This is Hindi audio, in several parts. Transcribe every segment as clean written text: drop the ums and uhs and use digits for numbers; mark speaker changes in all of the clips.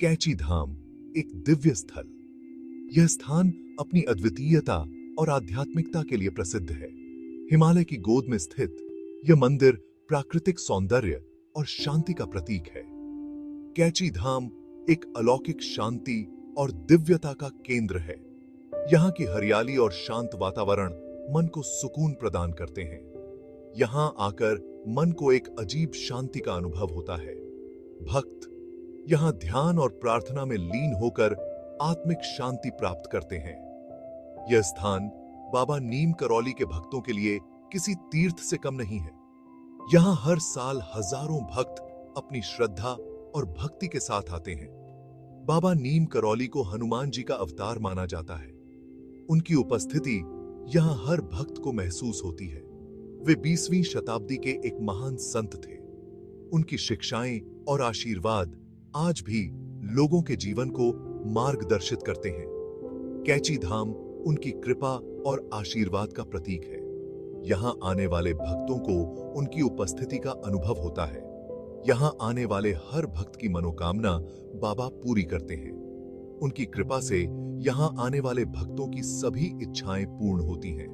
Speaker 1: कैची धाम एक दिव्य स्थल। यह स्थान अपनी अद्वितीयता और आध्यात्मिकता के लिए प्रसिद्ध है। हिमालय की गोद में स्थित यह मंदिर प्राकृतिक सौंदर्य और शांति का प्रतीक है। कैची धाम एक अलौकिक शांति और दिव्यता का केंद्र है। यहाँ की हरियाली और शांत वातावरण मन को सुकून प्रदान करते हैं। यहाँ आकर मन को एक अजीब शांति का अनुभव होता है। भक्त यहाँ ध्यान और प्रार्थना में लीन होकर आत्मिक शांति प्राप्त करते हैं। यह स्थान बाबा नीम करौली के भक्तों के लिए किसी तीर्थ से कम नहीं है। यहाँ हर साल हजारों भक्त अपनी श्रद्धा और भक्ति के साथ आते हैं। बाबा नीम करौली को हनुमान जी का अवतार माना जाता है। उनकी उपस्थिति यहाँ हर भक्त को महसूस होती है। वे 20वीं शताब्दी के एक महान संत थे। उनकी शिक्षाएं और आशीर्वाद आज भी लोगों के जीवन को मार्गदर्शित करते हैं। कैची धाम उनकी कृपा और आशीर्वाद का प्रतीक है। यहाँ आने वाले भक्तों को उनकी उपस्थिति का अनुभव होता है। यहाँ आने वाले हर भक्त की मनोकामना बाबा पूरी करते हैं। उनकी कृपा से यहाँ आने वाले भक्तों की सभी इच्छाएं पूर्ण होती हैं।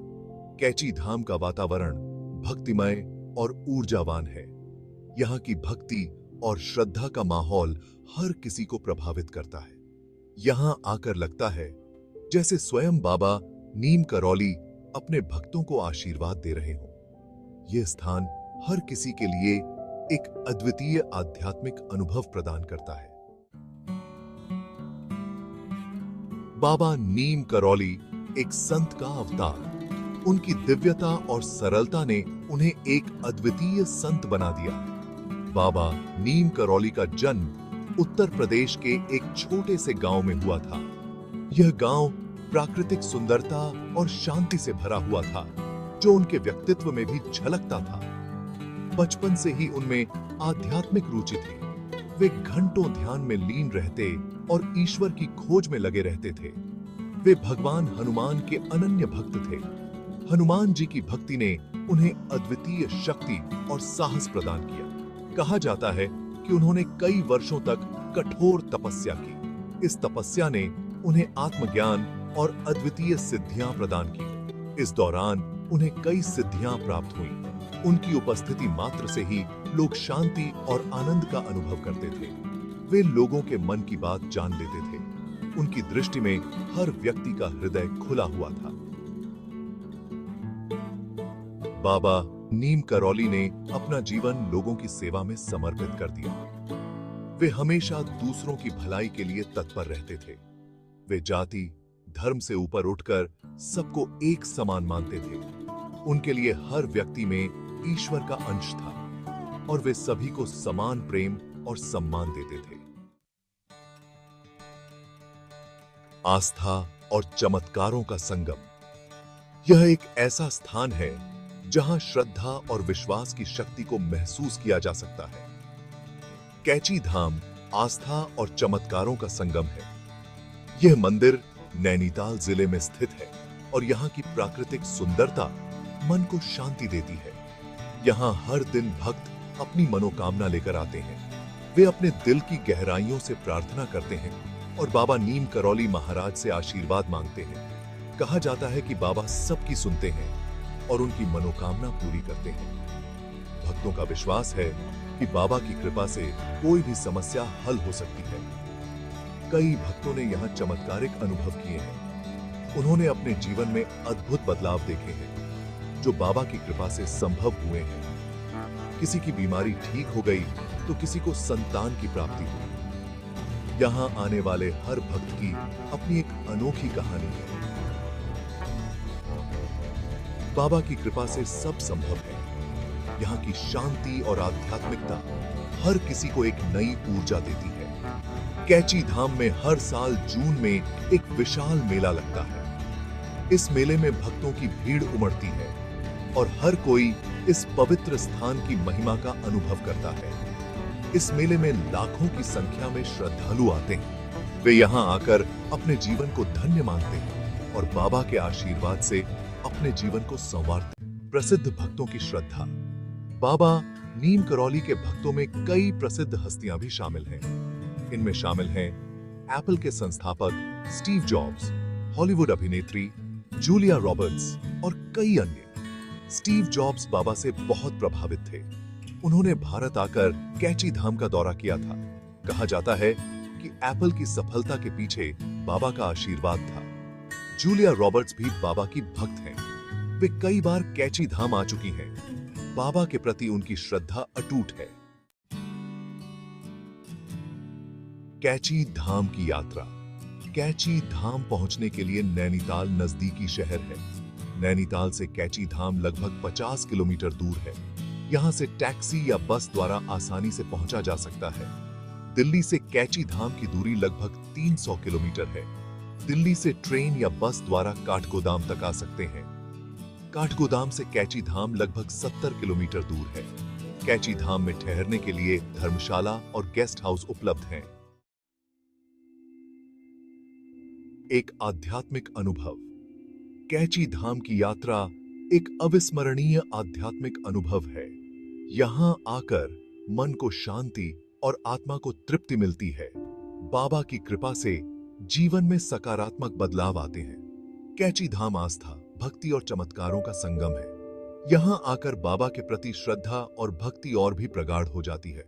Speaker 1: कैची धाम का वातावरण भक्तिमय और ऊर्जावान है। यहाँ की भक्ति और श्रद्धा का माहौल हर किसी को प्रभावित करता है। यहाँ आकर लगता है जैसे स्वयं बाबा नीम करौली अपने भक्तों को आशीर्वाद दे रहे हों। यह स्थान हर किसी के लिए एक अद्वितीय आध्यात्मिक अनुभव प्रदान करता है। बाबा नीम करौली एक संत का अवतार। उनकी दिव्यता और सरलता ने उन्हें एक अद्वितीय संत बना दिया। बाबा नीम करौली का जन्म उत्तर प्रदेश के एक छोटे से गांव में हुआ था। यह गांव प्राकृतिक सुंदरता और शांति से भरा हुआ था, जो उनके व्यक्तित्व में भी झलकता था। बचपन से ही उनमें आध्यात्मिक रुचि थी। वे घंटों ध्यान में लीन रहते और ईश्वर की खोज में लगे रहते थे। वे भगवान हनुमान के अनन्य भक्त थे। हनुमान जी की भक्ति ने उन्हें अद्वितीय शक्ति और साहस प्रदान किया। कहा जाता है कि उन्होंने कई वर्षों तक कठोर तपस्या की। इस तपस्या ने उन्हें आत्मज्ञान और अद्वितीय सिद्धियां प्रदान की। इस दौरान उन्हें कई सिद्धियां प्राप्त हुईं। उनकी उपस्थिति मात्र से ही लोग शांति और आनंद का अनुभव करते थे। वे लोगों के मन की बात जान लेते थे। उनकी दृष्टि में हर व्यक्ति का हृदय खुला हुआ था। बाबा नीम करौली ने अपना जीवन लोगों की सेवा में समर्पित कर दिया। वे हमेशा दूसरों की भलाई के लिए तत्पर रहते थे। वे जाति धर्म से ऊपर उठकर सबको एक समान मानते थे। उनके लिए हर व्यक्ति में ईश्वर का अंश था और वे सभी को समान प्रेम और सम्मान देते थे। आस्था और चमत्कारों का संगम। यह एक ऐसा स्थान है जहां श्रद्धा और विश्वास की शक्ति को महसूस किया जा सकता है। कैची धाम आस्था और चमत्कारों का संगम है। यह मंदिर नैनीताल जिले में स्थित है और यहाँ की प्राकृतिक सुंदरता मन को शांति देती है। यहाँ हर दिन भक्त अपनी मनोकामना लेकर आते हैं। वे अपने दिल की गहराइयों से प्रार्थना करते हैं और बाबा नीम करौली महाराज से आशीर्वाद मांगते हैं। कहा जाता है कि बाबा सबकी सुनते हैं और उनकी मनोकामना पूरी करते हैं। भक्तों का विश्वास है कि बाबा की कृपा से कोई भी समस्या हल हो सकती है। कई भक्तों ने यहाँ चमत्कारिक अनुभव किए हैं। उन्होंने अपने जीवन में अद्भुत बदलाव देखे हैं, जो बाबा की कृपा से संभव हुए हैं। किसी की बीमारी ठीक हो गई तो किसी को संतान की प्राप्ति हुई। यहाँ आने वाले हर भक्त की अपनी एक अनोखी कहानी है। बाबा की कृपा से सब संभव है। यहाँ की शांति और आध्यात्मिकता हर किसी को एक नई ऊर्जा देती है। कैची धाम में हर साल जून में एक विशाल मेला लगता है। इस मेले में भक्तों की भीड़ उमड़ती है और हर कोई इस पवित्र स्थान की महिमा का अनुभव करता है। इस मेले में लाखों की संख्या में श्रद्धालु आते हैं। वे यहाँ आकर अपने जीवन को धन्य मानते हैं और बाबा के आशीर्वाद से अपने जीवन को संवारते हैं। प्रसिद्ध भक्तों की श्रद्धा। बाबा नीम करौली के भक्तों में कई प्रसिद्ध हस्तियां भी शामिल हैं। इनमें शामिल हैं एप्पल के संस्थापक स्टीव जॉब्स, हॉलीवुड अभिनेत्री जूलिया रॉबर्ट्स और कई अन्य। स्टीव जॉब्स बाबा से बहुत प्रभावित थे। उन्होंने भारत आकर कैची धाम का दौरा किया था। कहा जाता है कि एप्पल की सफलता के पीछे बाबा का आशीर्वाद था। जूलिया रॉबर्ट्स भी बाबा की भक्त हैं। वे कई बार कैची धाम आ चुकी हैं। बाबा के प्रति उनकी श्रद्धा अटूट है। कैची धाम की यात्रा। कैची धाम पहुंचने के लिए नैनीताल नजदीकी शहर है। नैनीताल से कैची धाम लगभग 50 किलोमीटर दूर है। यहां से टैक्सी या बस द्वारा आसानी से पहुंचा जा सकता है। दिल्ली से कैची धाम की दूरी लगभग 300 किलोमीटर है। दिल्ली से ट्रेन या बस द्वारा काठगोदाम तक आ सकते हैं। काठगोदाम से कैची धाम लगभग 70 किलोमीटर दूर है। कैची धाम में ठहरने के लिए धर्मशाला और गेस्ट हाउस उपलब्ध हैं। एक आध्यात्मिक अनुभव। कैची धाम की यात्रा एक अविस्मरणीय आध्यात्मिक अनुभव है। यहां आकर मन को शांति और आत्मा को तृप्ति मिलती है। बाबा की कृपा से जीवन में सकारात्मक बदलाव आते हैं। कैची धाम आस्था, भक्ति और चमत्कारों का संगम है। यहां आकर बाबा के प्रति श्रद्धा और भक्ति और भी प्रगाढ़ हो जाती है।